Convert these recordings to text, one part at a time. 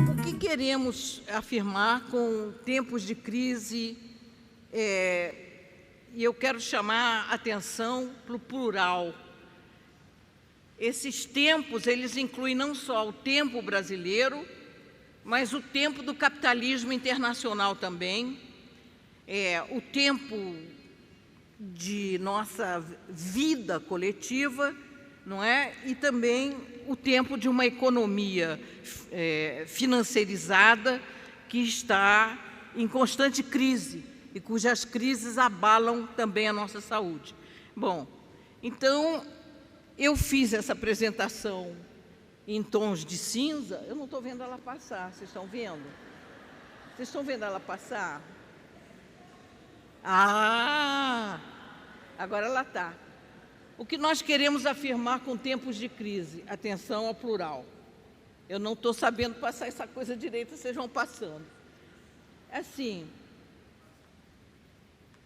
O que queremos afirmar com tempos de crise? E eu quero chamar a atenção para o plural. Esses tempos, eles incluem não só o tempo brasileiro, mas o tempo do capitalismo internacional também, o tempo de nossa vida coletiva, não é? E também o tempo de uma economia financeirizada que está em constante crise e cujas crises abalam também a nossa saúde. Bom, então, eu fiz essa apresentação em tons de cinza. Eu não estou vendo ela passar, vocês estão vendo? Vocês estão vendo ela passar? Ah! Agora ela está. O que nós queremos afirmar com tempos de crise? Atenção ao plural. Eu não estou sabendo passar essa coisa direita, vocês vão passando. Assim,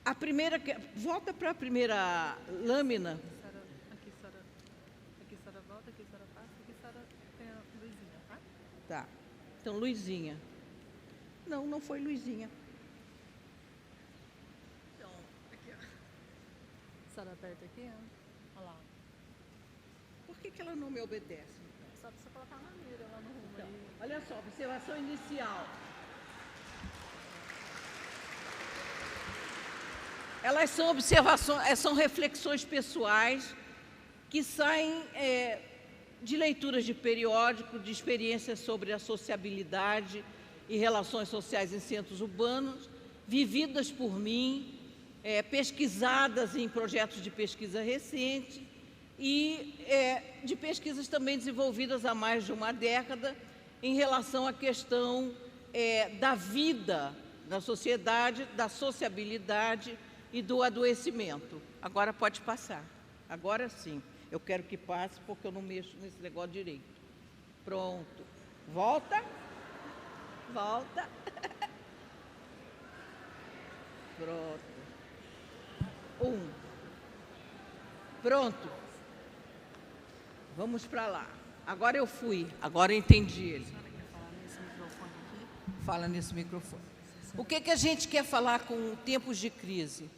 a primeira... Volta para a primeira lâmina. Aqui, Sara volta, aqui, Sara passa, aqui, Sara tem a luzinha, tá? Tá. Então, Luizinha. Não, não foi Luizinha. Então, aqui, ó. Sara aperta aqui, ó. Olha lá. Por que ela não me obedece? Só precisa colocar na mira lá no rumo. Então, Aí. olha só, observação inicial. Elas são observações, são reflexões pessoais que saem de leituras de periódico, de experiências sobre a sociabilidade e relações sociais em centros urbanos, vividas por mim, pesquisadas em projetos de pesquisa recente e de pesquisas também desenvolvidas há mais de uma década em relação à questão da vida na sociedade, da sociabilidade e do adoecimento. Agora pode passar. Agora sim. Eu quero que passe porque eu não mexo nesse negócio direito. Pronto. Volta. Volta. Pronto. Pronto. Vamos para lá. Agora eu fui. Agora eu entendi ele. Fala nesse microfone. O que a gente quer falar com tempos de crise?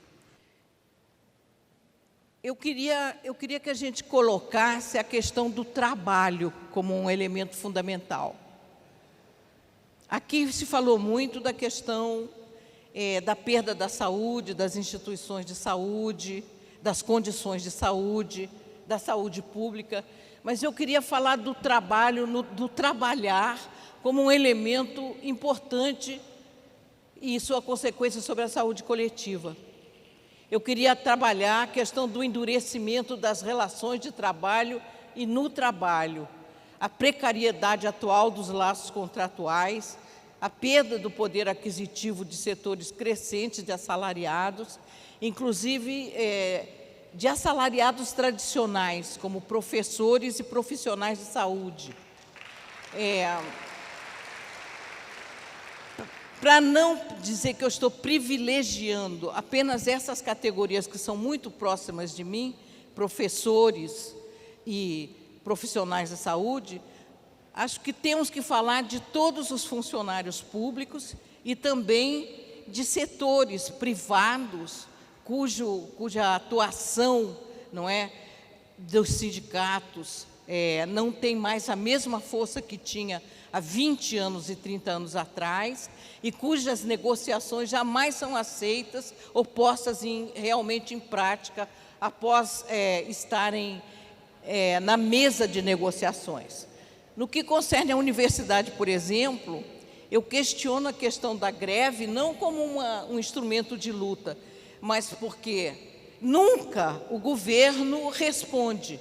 Eu queria que a gente colocasse a questão do trabalho como um elemento fundamental. Aqui se falou muito da questão da perda da saúde, das instituições de saúde, das condições de saúde, da saúde pública, mas eu queria falar do trabalho, do trabalhar como um elemento importante e sua consequência sobre a saúde coletiva. Eu queria trabalhar a questão do endurecimento das relações de trabalho e no trabalho, a precariedade atual dos laços contratuais, a perda do poder aquisitivo de setores crescentes de assalariados, inclusive de assalariados tradicionais, como professores e profissionais de saúde. Para não dizer que eu estou privilegiando apenas essas categorias que são muito próximas de mim, professores e profissionais da saúde, acho que temos que falar de todos os funcionários públicos e também de setores privados cuja atuação, não é, dos sindicatos não tem mais a mesma força que tinha há 20 anos e 30 anos atrás, e cujas negociações jamais são aceitas ou postas realmente em prática após estarem na mesa de negociações. No que concerne à universidade, por exemplo, eu questiono a questão da greve não como um instrumento de luta, mas porque nunca o governo responde.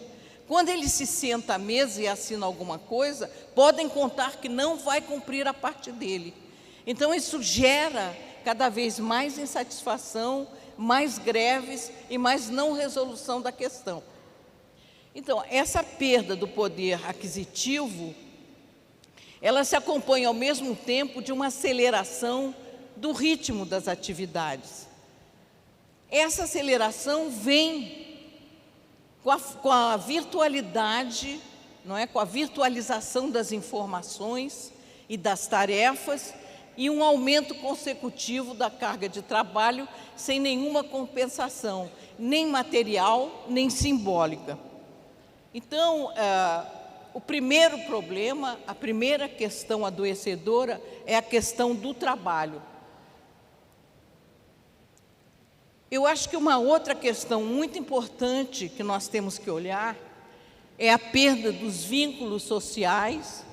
Quando ele se senta à mesa e assina alguma coisa, podem contar que não vai cumprir a parte dele. Então, isso gera cada vez mais insatisfação, mais greves e mais não resolução da questão. Então, essa perda do poder aquisitivo, ela se acompanha ao mesmo tempo de uma aceleração do ritmo das atividades. Essa aceleração vem com a virtualidade, não é? Com a virtualização das informações e das tarefas e um aumento consecutivo da carga de trabalho sem nenhuma compensação, nem material, nem simbólica. Então, o primeiro problema, a primeira questão adoecedora é a questão do trabalho. Eu acho que uma outra questão muito importante que nós temos que olhar é a perda dos vínculos sociais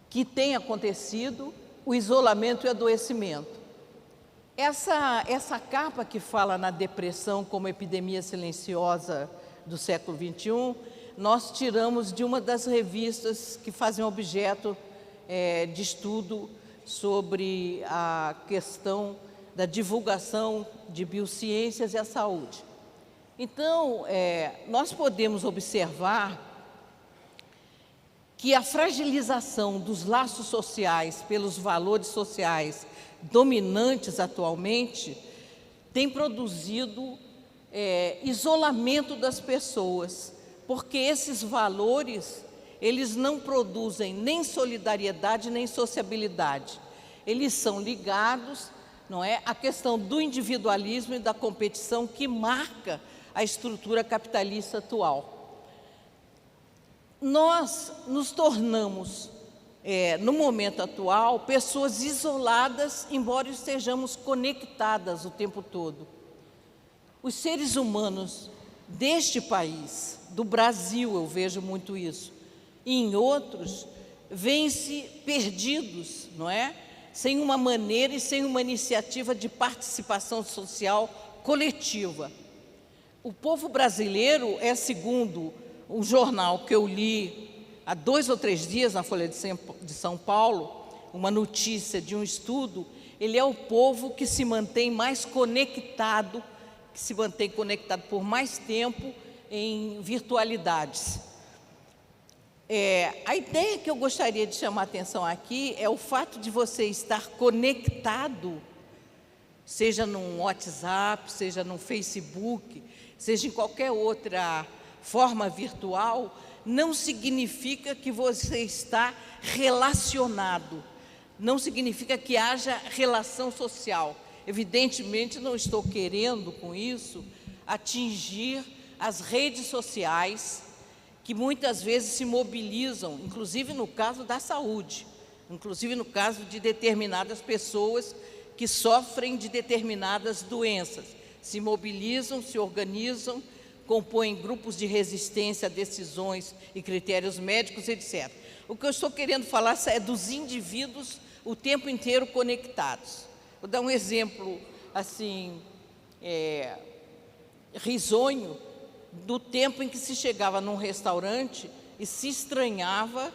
que tem acontecido, o isolamento e o adoecimento. Essa capa que fala na depressão como epidemia silenciosa do século XXI, nós tiramos de uma das revistas que fazem objeto de estudo sobre a questão da divulgação de biociências e a saúde. Então, nós podemos observar que a fragilização dos laços sociais pelos valores sociais dominantes atualmente tem produzido isolamento das pessoas, porque esses valores, eles não produzem nem solidariedade nem sociabilidade. Eles são ligados, não é, à questão do individualismo e da competição que marca a estrutura capitalista atual. Nós nos tornamos, no momento atual, pessoas isoladas, embora estejamos conectadas o tempo todo. Os seres humanos deste país, do Brasil, eu vejo muito isso, e em outros, vêm-se perdidos, não é? Sem uma maneira e sem uma iniciativa de participação social coletiva. O povo brasileiro é, segundo um jornal que eu li há 2 ou 3 dias na Folha de São Paulo, uma notícia de um estudo, ele é o povo que se mantém mais conectado, que se mantém conectado por mais tempo em virtualidades. A ideia que eu gostaria de chamar a atenção aqui é o fato de você estar conectado, seja no WhatsApp, seja no Facebook, seja em qualquer outra forma virtual, não significa que você está relacionado, não significa que haja relação social. Evidentemente, não estou querendo com isso atingir as redes sociais, que muitas vezes se mobilizam, inclusive no caso da saúde, inclusive no caso de determinadas pessoas que sofrem de determinadas doenças, se mobilizam, se organizam, compõem grupos de resistência a decisões e critérios médicos, etc. O que eu estou querendo falar é dos indivíduos o tempo inteiro conectados. Vou dar um exemplo, assim, risonho, do tempo em que se chegava num restaurante e se estranhava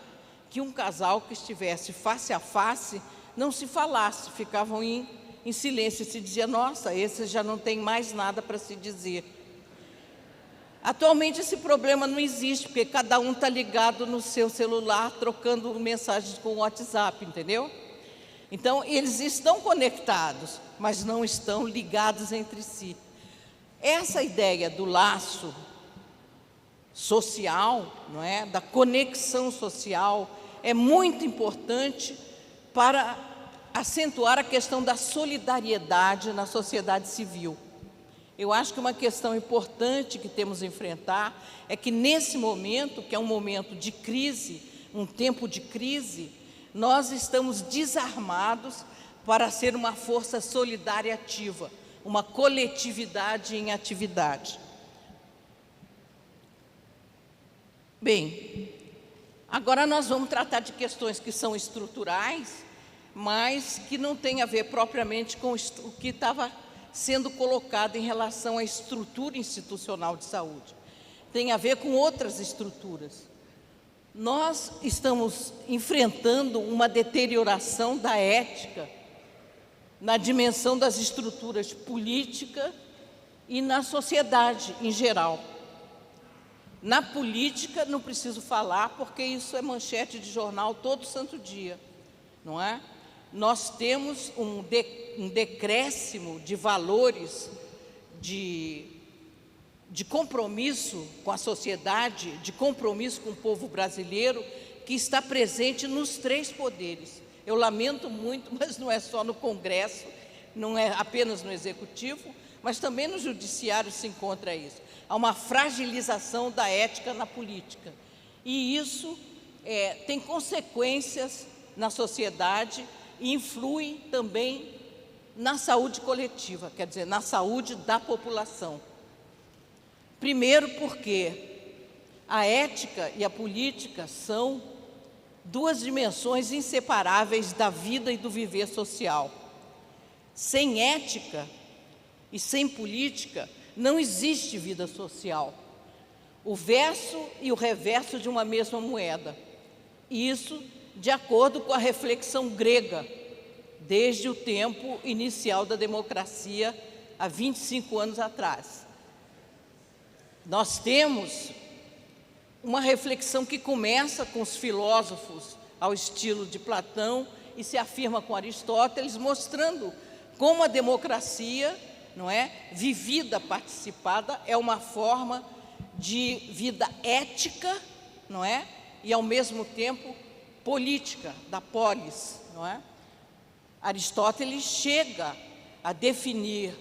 que um casal que estivesse face a face não se falasse, ficavam em silêncio, e se dizia, nossa, esse já não tem mais nada para se dizer. Atualmente esse problema não existe, porque cada um está ligado no seu celular, trocando mensagens com o WhatsApp, entendeu? Então, eles estão conectados, mas não estão ligados entre si. Essa ideia do laço social, não é? Da conexão social, é muito importante para acentuar a questão da solidariedade na sociedade civil. Eu acho que uma questão importante que temos a enfrentar é que nesse momento, que é um momento de crise, um tempo de crise, nós estamos desarmados para ser uma força solidária ativa, uma coletividade em atividade. Bem, agora nós vamos tratar de questões que são estruturais, mas que não têm a ver propriamente com o que estava sendo colocado em relação à estrutura institucional de saúde. Tem a ver com outras estruturas. Nós estamos enfrentando uma deterioração da ética na dimensão das estruturas política e na sociedade em geral. Na política, não preciso falar, porque isso é manchete de jornal todo santo dia, não é? Nós temos um decréscimo de valores, de compromisso com a sociedade, de compromisso com o povo brasileiro, que está presente nos 3 poderes. Eu lamento muito, mas não é só no Congresso, não é apenas no Executivo, mas também no Judiciário se encontra isso. Há uma fragilização da ética na política. E isso tem consequências na sociedade e influi também na saúde coletiva, quer dizer, na saúde da população. Primeiro porque a ética e a política são 2 dimensões inseparáveis da vida e do viver social. Sem ética e sem política, não existe vida social. O verso e o reverso de uma mesma moeda. Isso de acordo com a reflexão grega, desde o tempo inicial da democracia, há 25 anos atrás. Nós temos uma reflexão que começa com os filósofos ao estilo de Platão e se afirma com Aristóteles, mostrando como a democracia, não é, vivida, participada, é uma forma de vida ética, não é, e ao mesmo tempo política, da polis, não é? Aristóteles chega a definir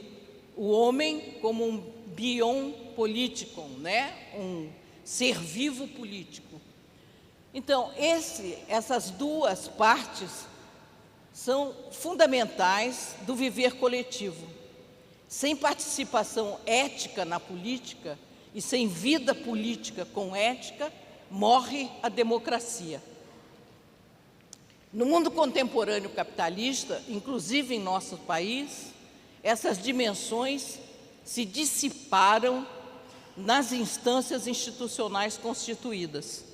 o homem como um bion politikon, né, um ser vivo político. Então, essas 2 partes são fundamentais do viver coletivo. Sem participação ética na política e sem vida política com ética, morre a democracia. No mundo contemporâneo capitalista, inclusive em nosso país, essas dimensões se dissiparam nas instâncias institucionais constituídas,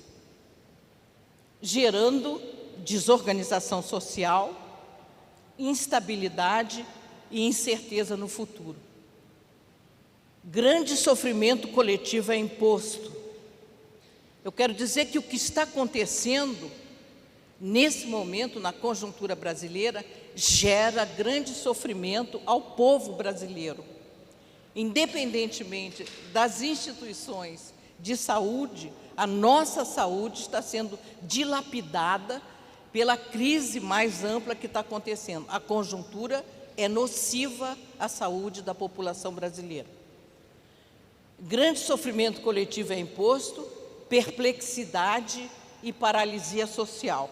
gerando desorganização social, instabilidade e incerteza no futuro. Grande sofrimento coletivo é imposto. Eu quero dizer que o que está acontecendo nesse momento, na conjuntura brasileira, gera grande sofrimento ao povo brasileiro. Independentemente das instituições de saúde, a nossa saúde está sendo dilapidada pela crise mais ampla que está acontecendo. A conjuntura é nociva à saúde da população brasileira. Grande sofrimento coletivo é imposto, perplexidade e paralisia social.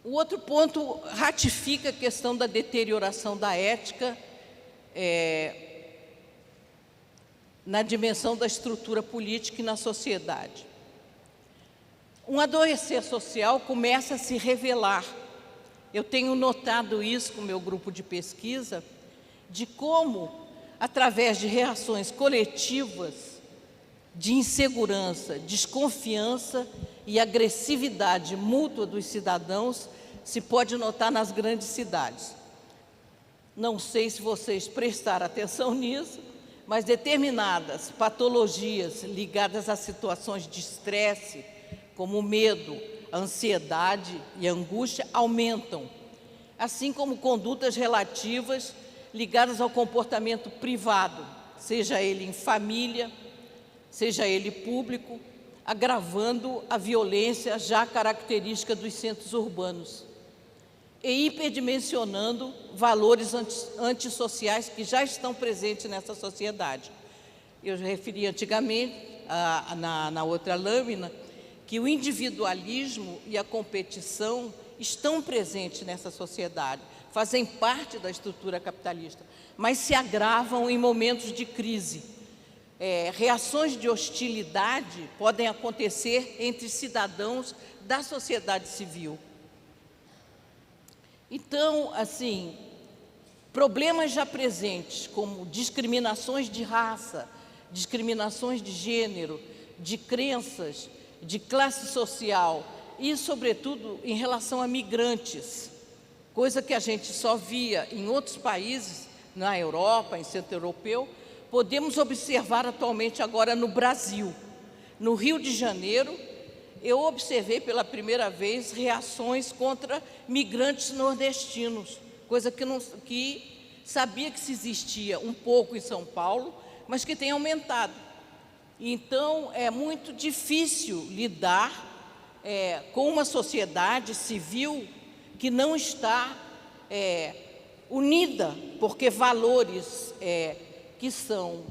O outro ponto ratifica a questão da deterioração da ética na dimensão da estrutura política e na sociedade. Um adoecer social começa a se revelar. Eu tenho notado isso com o meu grupo de pesquisa, de como, através de reações coletivas, de insegurança, desconfiança e agressividade mútua dos cidadãos, se pode notar nas grandes cidades. Não sei se vocês prestaram atenção nisso, mas determinadas patologias ligadas a situações de estresse, como o medo, a ansiedade e a angústia, aumentam, assim como condutas relativas ligadas ao comportamento privado, seja ele em família, seja ele público, agravando a violência já característica dos centros urbanos e hiperdimensionando valores antissociais que já estão presentes nessa sociedade. Eu já referi antigamente, na outra lâmina, que o individualismo e a competição estão presentes nessa sociedade, fazem parte da estrutura capitalista, mas se agravam em momentos de crise. Reações de hostilidade podem acontecer entre cidadãos da sociedade civil. Então, assim, problemas já presentes, como discriminações de raça, discriminações de gênero, de crenças, de classe social e, sobretudo, em relação a migrantes, coisa que a gente só via em outros países, na Europa, em centro europeu, podemos observar atualmente agora no Brasil. No Rio de Janeiro, eu observei pela primeira vez reações contra migrantes nordestinos, coisa que sabia que se existia um pouco em São Paulo, mas que tem aumentado. Então, é muito difícil lidar com uma sociedade civil que não está unida, porque valores que são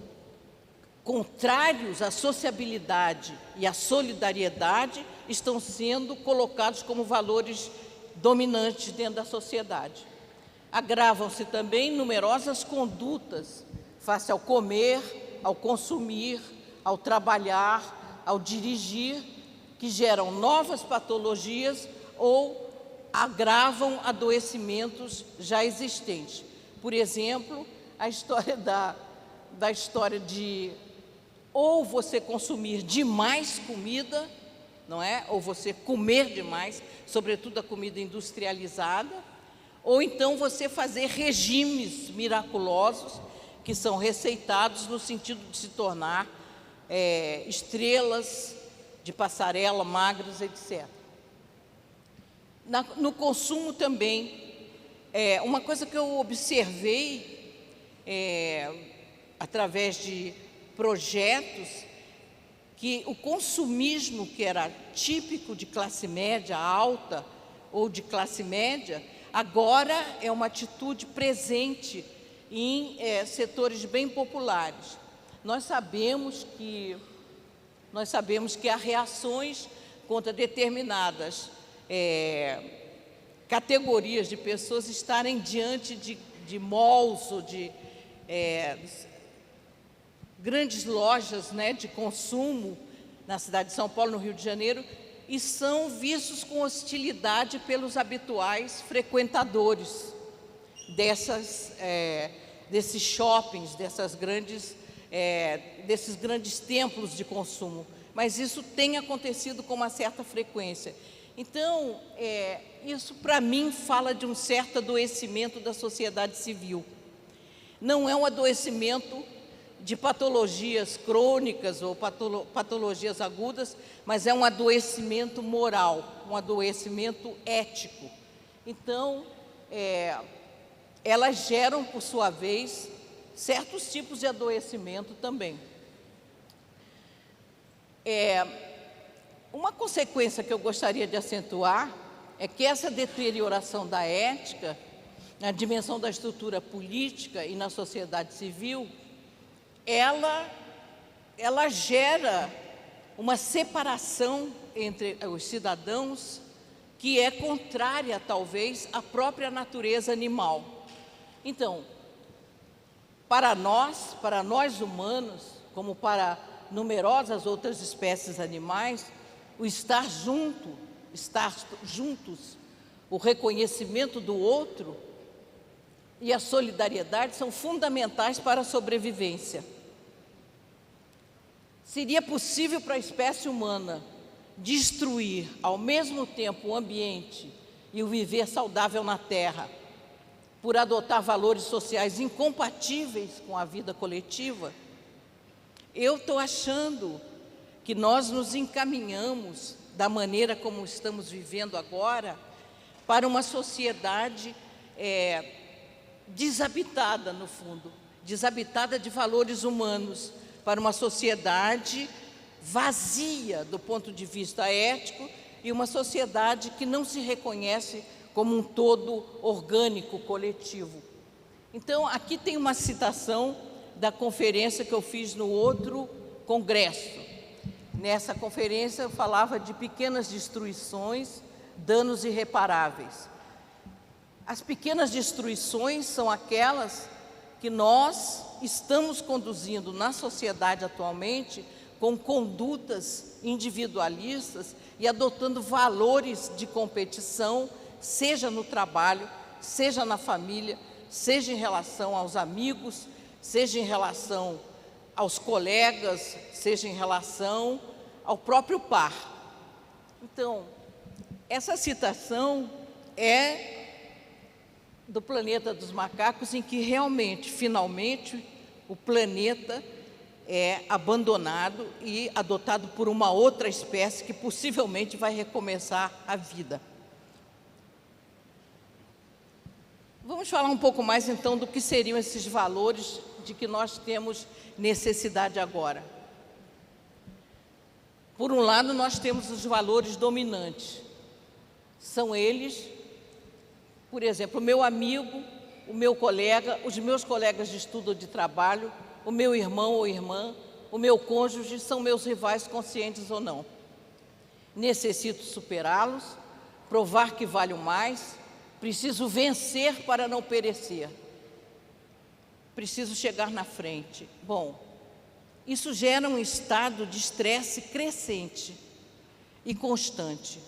contrários à sociabilidade e à solidariedade estão sendo colocados como valores dominantes dentro da sociedade. Agravam-se também numerosas condutas face ao comer, ao consumir, ao trabalhar, ao dirigir, que geram novas patologias ou agravam adoecimentos já existentes. Por exemplo, a história da história de ou você consumir demais comida, não é? Ou você comer demais, sobretudo a comida industrializada, ou então você fazer regimes miraculosos que são receitados no sentido de se tornar estrelas de passarela, magras, etc. No consumo também, uma coisa que eu observei através de projetos, que o consumismo que era típico de classe média alta ou de classe média, agora é uma atitude presente em setores bem populares. Nós sabemos que há reações contra determinadas categorias de pessoas estarem diante de malls ou de grandes lojas, né, de consumo na cidade de São Paulo, no Rio de Janeiro, e são vistos com hostilidade pelos habituais frequentadores desses shoppings, desses grandes templos de consumo. Mas isso tem acontecido com uma certa frequência. Então, isso para mim fala de um certo adoecimento da sociedade civil. Não é um adoecimento de patologias crônicas ou patologias agudas, mas é um adoecimento moral, um adoecimento ético. Então, elas geram, por sua vez, certos tipos de adoecimento também. Uma consequência que eu gostaria de acentuar é que essa deterioração da ética, na dimensão da estrutura política e na sociedade civil, ela gera uma separação entre os cidadãos que é contrária, talvez, à própria natureza animal. Então, para nós humanos, como para numerosas outras espécies animais, o estar juntos, o reconhecimento do outro e a solidariedade são fundamentais para a sobrevivência. Seria possível para a espécie humana destruir ao mesmo tempo o ambiente e o viver saudável na Terra, por adotar valores sociais incompatíveis com a vida coletiva? Eu estou achando que nós nos encaminhamos, da maneira como estamos vivendo agora, para uma sociedade desabitada, no fundo, desabitada de valores humanos, para uma sociedade vazia do ponto de vista ético e uma sociedade que não se reconhece como um todo orgânico, coletivo. Então, aqui tem uma citação da conferência que eu fiz no outro congresso. Nessa conferência eu falava de pequenas destruições, danos irreparáveis. As pequenas destruições são aquelas que nós estamos conduzindo na sociedade atualmente com condutas individualistas e adotando valores de competição, seja no trabalho, seja na família, seja em relação aos amigos, seja em relação aos colegas, seja em relação ao próprio par. Então, essa citação é do Planeta dos Macacos, em que realmente, finalmente, o planeta é abandonado e adotado por uma outra espécie que possivelmente vai recomeçar a vida. Vamos falar um pouco mais então do que seriam esses valores de que nós temos necessidade agora. Por um lado, nós temos os valores dominantes. São eles, por exemplo, o meu amigo, o meu colega, os meus colegas de estudo ou de trabalho, o meu irmão ou irmã, o meu cônjuge são meus rivais, conscientes ou não. Necessito superá-los, provar que valho mais, preciso vencer para não perecer. Preciso chegar na frente. Bom, isso gera um estado de estresse crescente e constante.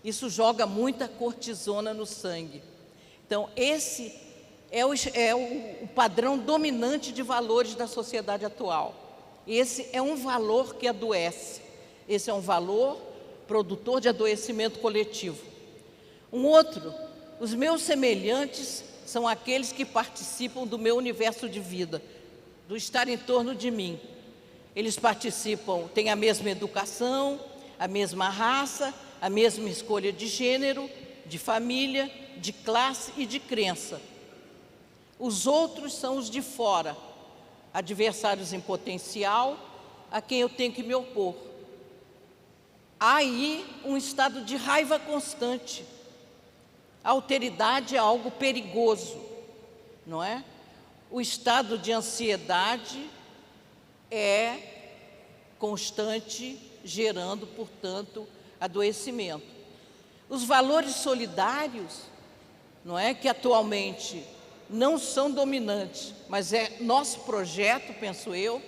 Isso joga muita cortisona no sangue. Então, esse é o padrão dominante de valores da sociedade atual. Esse é um valor que adoece. Esse é um valor produtor de adoecimento coletivo. Um outro, os meus semelhantes são aqueles que participam do meu universo de vida, do estar em torno de mim. Eles participam, têm a mesma educação, a mesma raça, a mesma escolha de gênero, de família, de classe e de crença. Os outros são os de fora, adversários em potencial, a quem eu tenho que me opor. Há aí um estado de raiva constante. A alteridade é algo perigoso, não é? O estado de ansiedade é constante, gerando, portanto, adoecimento. Os valores solidários, não é, que atualmente não são dominantes, mas é nosso projeto, penso eu.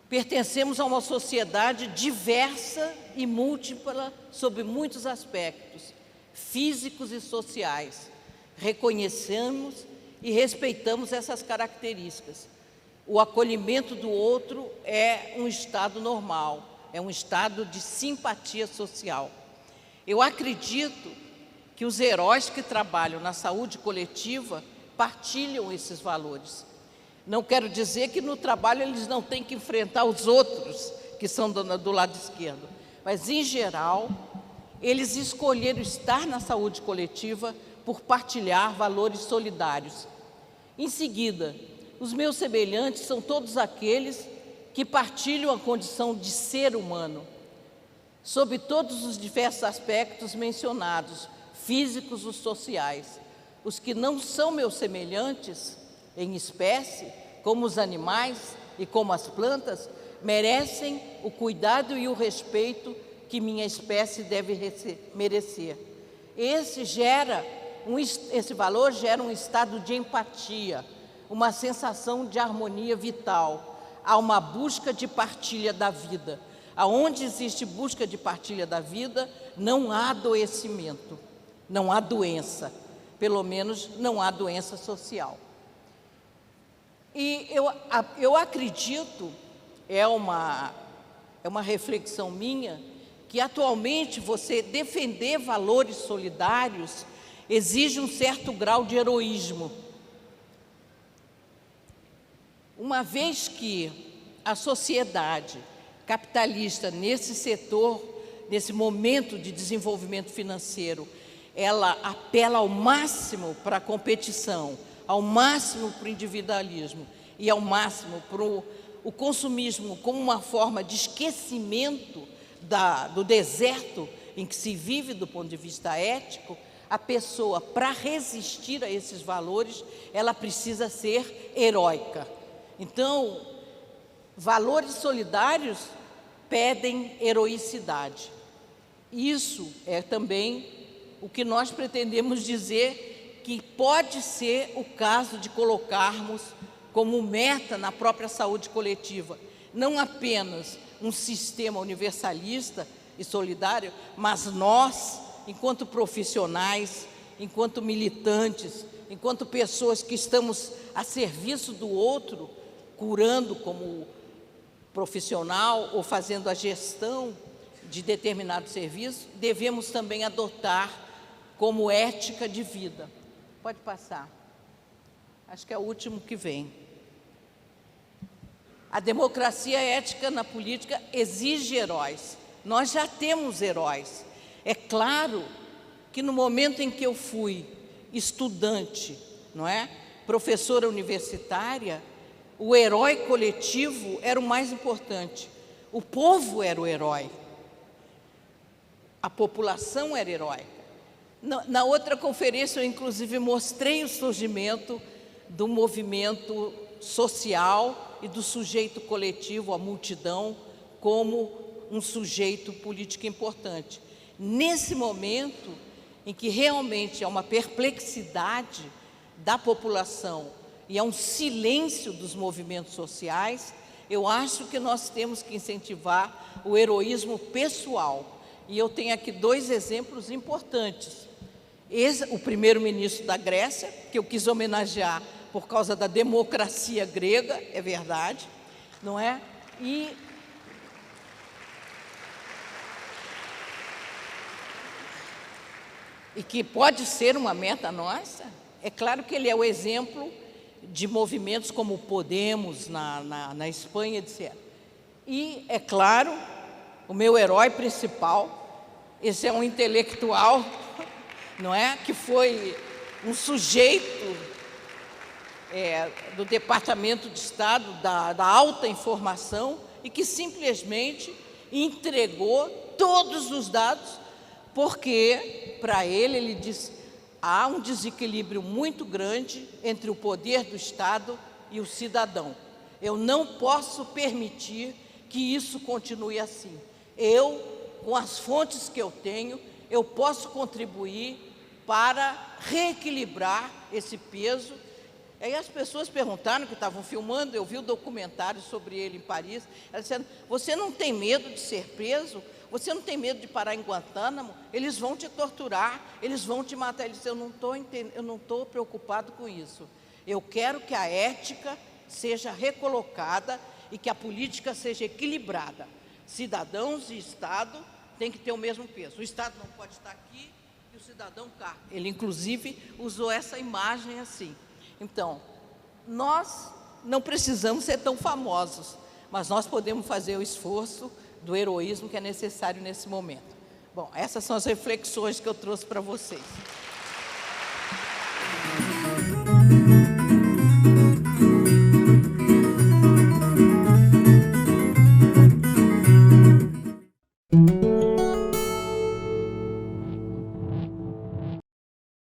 Pertencemos a uma sociedade diversa e múltipla sob muitos aspectos, físicos e sociais. Reconhecemos e respeitamos essas características. O acolhimento do outro é um estado normal, é um estado de simpatia social. Eu acredito que os heróis que trabalham na saúde coletiva partilham esses valores. Não quero dizer que no trabalho eles não têm que enfrentar os outros que são do lado esquerdo, mas, em geral, eles escolheram estar na saúde coletiva por partilhar valores solidários. Em seguida, os meus semelhantes são todos aqueles que partilham a condição de ser humano, sob todos os diversos aspectos mencionados, físicos ou sociais. Os que não são meus semelhantes em espécie, como os animais e como as plantas, merecem o cuidado e o respeito que minha espécie deve merecer. Esse valor gera um estado de empatia, uma sensação de harmonia vital. Há uma busca de partilha da vida. Aonde existe busca de partilha da vida, não há adoecimento, não há doença, pelo menos não há doença social. E eu acredito, é uma reflexão minha, que atualmente você defender valores solidários exige um certo grau de heroísmo. Uma vez que a sociedade capitalista, nesse setor, nesse momento de desenvolvimento financeiro, ela apela ao máximo para a competição, ao máximo para o individualismo e ao máximo para o consumismo como uma forma de esquecimento do deserto em que se vive do ponto de vista ético. A pessoa, para resistir a esses valores, ela precisa ser heróica. Então, valores solidários pedem heroicidade. Isso é também o que nós pretendemos dizer que pode ser o caso de colocarmos como meta na própria saúde coletiva, não apenas um sistema universalista e solidário, mas nós, enquanto profissionais, enquanto militantes, enquanto pessoas que estamos a serviço do outro, curando como profissional ou fazendo a gestão de determinado serviço, devemos também adotar como ética de vida. Pode passar. Acho que é o último que vem. A democracia ética na política exige heróis. Nós já temos heróis. É claro que no momento em que eu fui estudante, não é? Professora universitária, o herói coletivo era o mais importante. O povo era o herói. A população era heróica. Na outra conferência, eu inclusive mostrei o surgimento do movimento social e do sujeito coletivo, a multidão, como um sujeito político importante. Nesse momento em que realmente há uma perplexidade da população e há um silêncio dos movimentos sociais, eu acho que nós temos que incentivar o heroísmo pessoal. E eu tenho aqui 2 exemplos importantes. O primeiro-ministro da Grécia, que eu quis homenagear por causa da democracia grega, é verdade, não é? E que pode ser uma meta nossa. É claro que ele é o exemplo de movimentos como o Podemos na Espanha, etc. E, é claro, o meu herói principal, esse é um intelectual, não é? Que foi um sujeito do Departamento de Estado da Alta Informação e que simplesmente entregou todos os dados, porque, para ele disse, há um desequilíbrio muito grande entre o poder do Estado e o cidadão. Eu não posso permitir que isso continue assim. Eu, com as fontes que eu tenho, eu posso contribuir para reequilibrar esse peso. Aí as pessoas perguntaram, que estavam filmando, eu vi o documentário sobre ele em Paris, elas disseram, você não tem medo de ser preso? Você não tem medo de parar em Guantánamo? Eles vão te torturar, eles vão te matar. Ele disse, eu não estou preocupado com isso. Eu quero que a ética seja recolocada e que a política seja equilibrada. Cidadãos e Estado têm que ter o mesmo peso. O Estado não pode estar aqui e o cidadão cá. Ele, inclusive, usou essa imagem assim. Então, nós não precisamos ser tão famosos, mas nós podemos fazer o esforço do heroísmo que é necessário nesse momento. Bom, essas são as reflexões que eu trouxe para vocês.